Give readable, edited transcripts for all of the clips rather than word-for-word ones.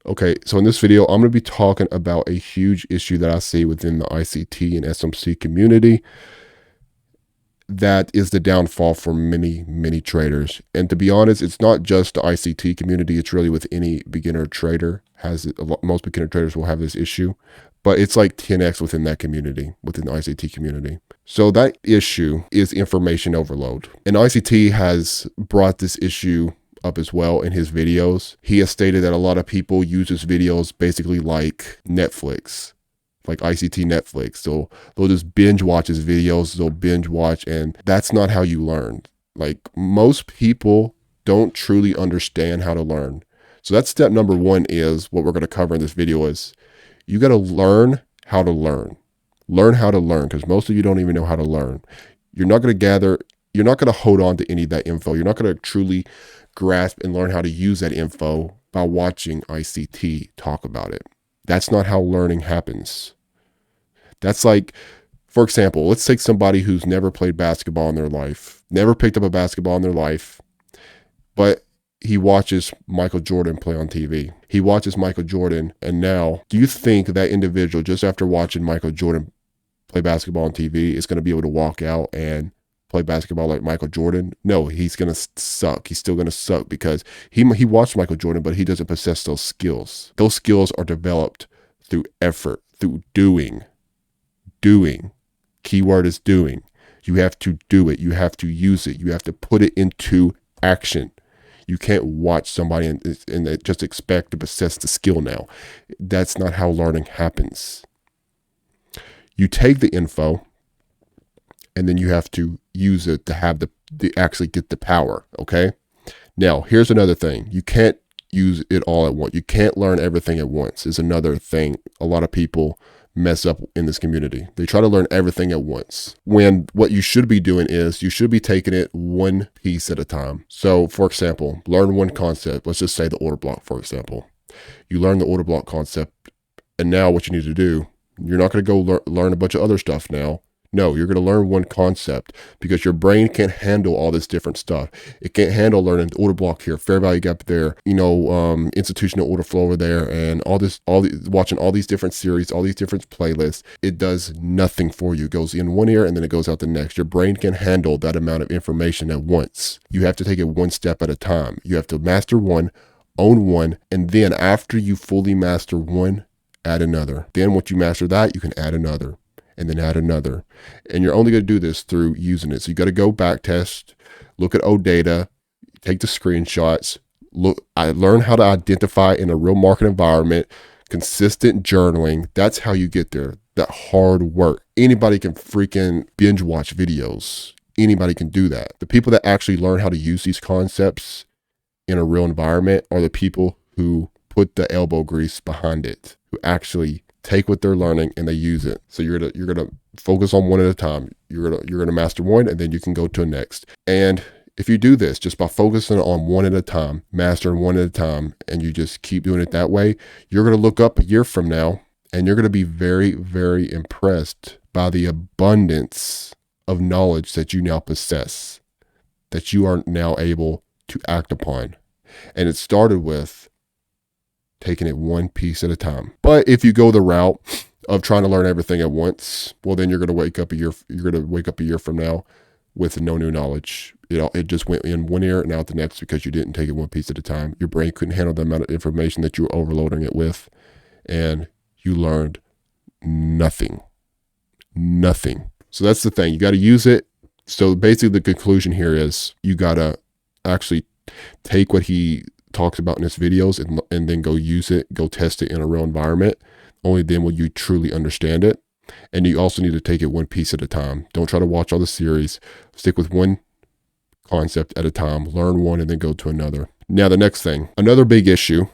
Okay, so in this video, I'm going to be talking about a huge issue that I see within the ICT and SMC community that is the downfall for many, many traders. And to be honest, it's not just the ICT community, it's really with any beginner trader. Most beginner traders will have this issue, but it's like 10x within that community, within the ICT community. So that issue is information overload. And ICT has brought this issue up as well in his videos. He has stated that a lot of people use his videos basically like Netflix, like ICT Netflix. So they'll just binge watch his videos, they'll binge watch, and that's not how you learn. Like, most people don't truly understand how to learn. So that's step number one, is what we're going to cover in this video is you got to learn how to learn. Learn how to learn, because most of you don't even know how to learn. You're not going to hold on to any of that info. You're not going to truly grasp and learn how to use that info by watching ICT talk about it. That's not how learning happens. That's like, for example, let's take somebody who's never played basketball in their life, never picked up a basketball in their life, but he watches Michael Jordan play on TV. He watches Michael Jordan, and now, do you think that individual, just after watching Michael Jordan play basketball on TV, is going to be able to walk out and play basketball like Michael Jordan? No, he's going to suck. He's still going to suck because he watched Michael Jordan, but he doesn't possess those skills. Those skills are developed through effort, through doing. Keyword is doing. You have to do it. You have to use it. You have to put it into action. You can't watch somebody and just expect to possess the skill now. That's not how learning happens. You take the info, and then you have to use it to have to actually get the power, okay? Now, here's another thing. You can't use it all at once. You can't learn everything at once is another thing a lot of people mess up in this community. They try to learn everything at once, when what you should be doing is you should be taking it one piece at a time. So, for example, learn one concept. Let's just say the order block, for example. You learn the order block concept, and now what you need to do, you're not going to go learn a bunch of other stuff now. No, you're going to learn one concept, because your brain can't handle all this different stuff. It can't handle learning order block here, fair value gap there, institutional order flow over there, and watching all these different series, all these different playlists. It does nothing for you. It goes in one ear and then it goes out the next. Your brain can handle that amount of information at once. You have to take it one step at a time. You have to master one, own one, and then after you fully master one, add another. Then once you master that, you can add another, and then add another. And you're only going to do this through using it. So you got to go back test, look at old data, take the screenshots, learn how to identify in a real market environment, consistent journaling. That's how you get there. That hard work. Anybody can freaking binge watch videos. Anybody can do that. The people that actually learn how to use these concepts in a real environment are the people who put the elbow grease behind it, who actually take what they're learning and they use it. So you're gonna focus on one at a time. You're gonna master one, and then you can go to the next. And if you do this just by focusing on one at a time, mastering one at a time, and you just keep doing it that way, you're gonna look up a year from now and you're gonna be very, very impressed by the abundance of knowledge that you now possess, that you are now able to act upon. And it started with taking it one piece at a time. But if you go the route of trying to learn everything at once, well, then you're going to wake up a year from now with no new knowledge. It just went in one ear and out the next because you didn't take it one piece at a time. Your brain couldn't handle the amount of information that you were overloading it with, and you learned nothing. So that's the thing. You got to use it. So basically the conclusion here is you got to actually take what he talks about in his videos and then go use it, go test it in a real environment. Only then will you truly understand it. And you also need to take it one piece at a time. Don't try to watch all the series. Stick with one concept at a time, learn one, and then go to another. Now, the next thing, another big issue,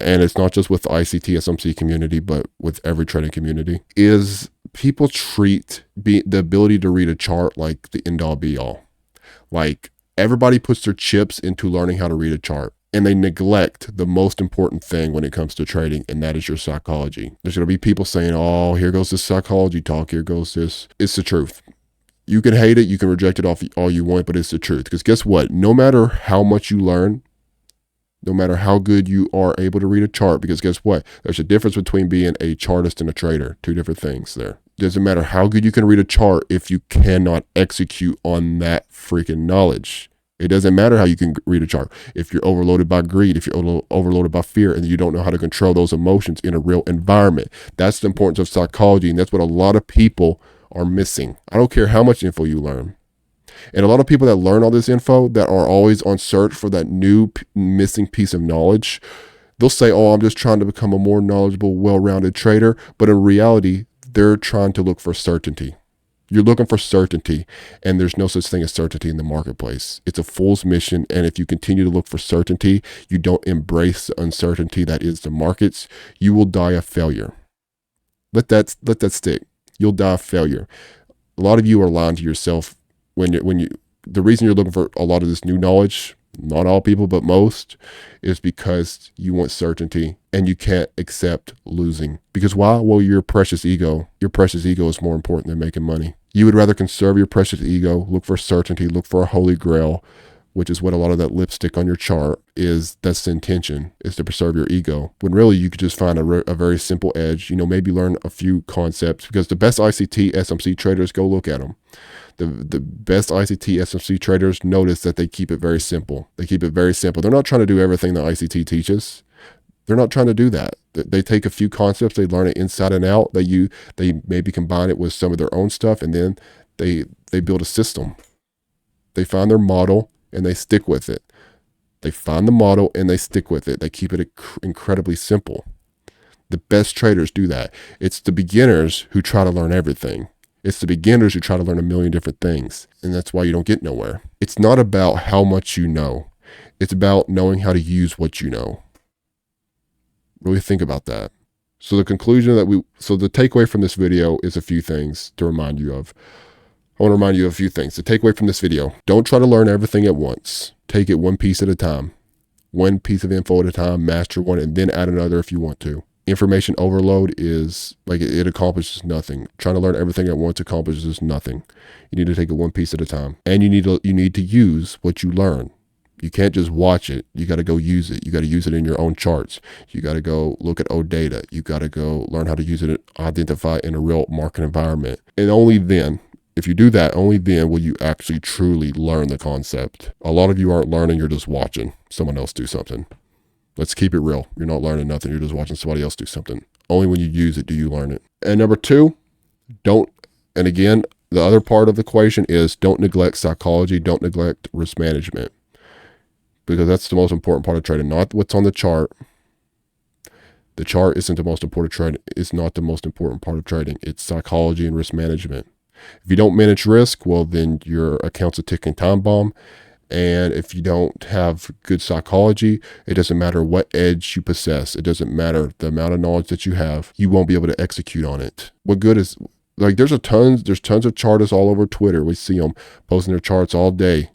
and it's not just with the ICT SMC community, but with every trading community, is people treat the ability to read a chart like the end all be all. Like, everybody puts their chips into learning how to read a chart, and they neglect the most important thing when it comes to trading, and that is your psychology. There's going to be people saying, oh, here goes this psychology talk, here goes this. It's the truth. You can hate it, you can reject it all you want, but it's the truth. Because guess what? No matter how much you learn, No matter how good you are able to read a chart, because guess what? There's a difference between being a chartist and a trader. Two different things there. Doesn't matter how good you can read a chart if you cannot execute on that freaking knowledge. It doesn't matter how you can read a chart. If you're overloaded by greed, if you're overloaded by fear, and you don't know how to control those emotions in a real environment. That's the importance of psychology, and that's what a lot of people are missing. I don't care how much info you learn. And a lot of people that learn all this info that are always on search for that new missing piece of knowledge, they'll say, oh, I'm just trying to become a more knowledgeable, well-rounded trader. But in reality, they're trying to look for certainty. You're looking for certainty, and there's no such thing as certainty in the marketplace. It's a fool's mission, and if you continue to look for certainty, you don't embrace the uncertainty that is the markets, you will die a failure. Let that stick. You'll die a failure. A lot of you are lying to yourself the reason you're looking for a lot of this new knowledge, not all people, but most, is because you want certainty and you can't accept losing. Because why? Well, your precious ego is more important than making money. You would rather conserve your precious ego, look for certainty, look for a holy grail, which is what a lot of that lipstick on your chart is. That's the intention, is to preserve your ego. When really you could just find a very simple edge, maybe learn a few concepts, because the best ICT, SMC traders, go look at them. The best ICT, SMC traders, notice that they keep it very simple. They keep it very simple. They're not trying to do everything that ICT teaches. They're not trying to do that. They take a few concepts, they learn it inside and out. They maybe combine it with some of their own stuff, and then they build a system. They find their model and they stick with it. They find the model and they stick with it. They keep it incredibly simple. The best traders do that. It's the beginners who try to learn everything. It's the beginners who try to learn a million different things, and that's why you don't get nowhere. It's not about how much you know. It's about knowing how to use what you know. Really think about that. So the conclusion so the takeaway from this video is a few things to remind you of. I want to remind you of a few things. The takeaway from this video: don't try to learn everything at once. Take it one piece at a time. One piece of info at a time, master one, and then add another if you want to. Information overload is like it accomplishes nothing. Trying to learn everything at once accomplishes nothing. You need to take it one piece at a time, and you need to use what you learn. You can't just watch it. You got to go use it. You got to use it in your own charts. You got to go look at old data. You got to go learn how to use it, identify in a real market environment. And only then, if you do that, only then will you actually truly learn the concept. A lot of you aren't learning. You're just watching someone else do something. Let's keep it real. You're not learning nothing. You're just watching somebody else do something. Only when you use it do you learn it. And number two, and again, the other part of the equation is don't neglect psychology. Don't neglect risk management, because that's the most important part of trading, not what's on the chart. The chart isn't the most important trading. It's not the most important part of trading. It's psychology and risk management. If you don't manage risk, well, then your account's a ticking time bomb. And if you don't have good psychology, it doesn't matter what edge you possess. It doesn't matter the amount of knowledge that you have. You won't be able to execute on it. What good is, like, there's tons of chartists all over Twitter. We see them posting their charts all day.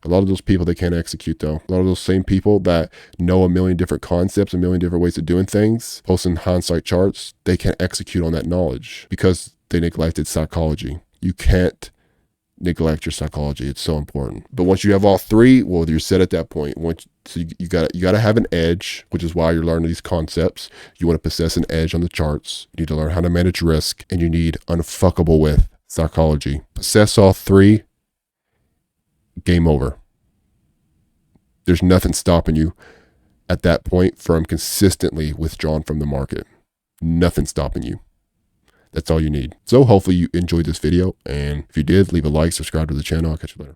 A lot of those people, they can't execute though. A lot of those same people that know a million different concepts, a million different ways of doing things, posting hindsight charts, they can't execute on that knowledge because they neglected psychology. You can't neglect your psychology. It's so important. But once you have all three, well, you're set at that point. So you got to have an edge, which is why you're learning these concepts. You want to possess an edge on the charts. You need to learn how to manage risk, and you need unfuckable with psychology. Possess all three, game over. There's nothing stopping you at that point from consistently withdrawing from the market. Nothing stopping you. That's all you need. So hopefully you enjoyed this video, and if you did, leave a like, subscribe to the channel. I'll catch you later.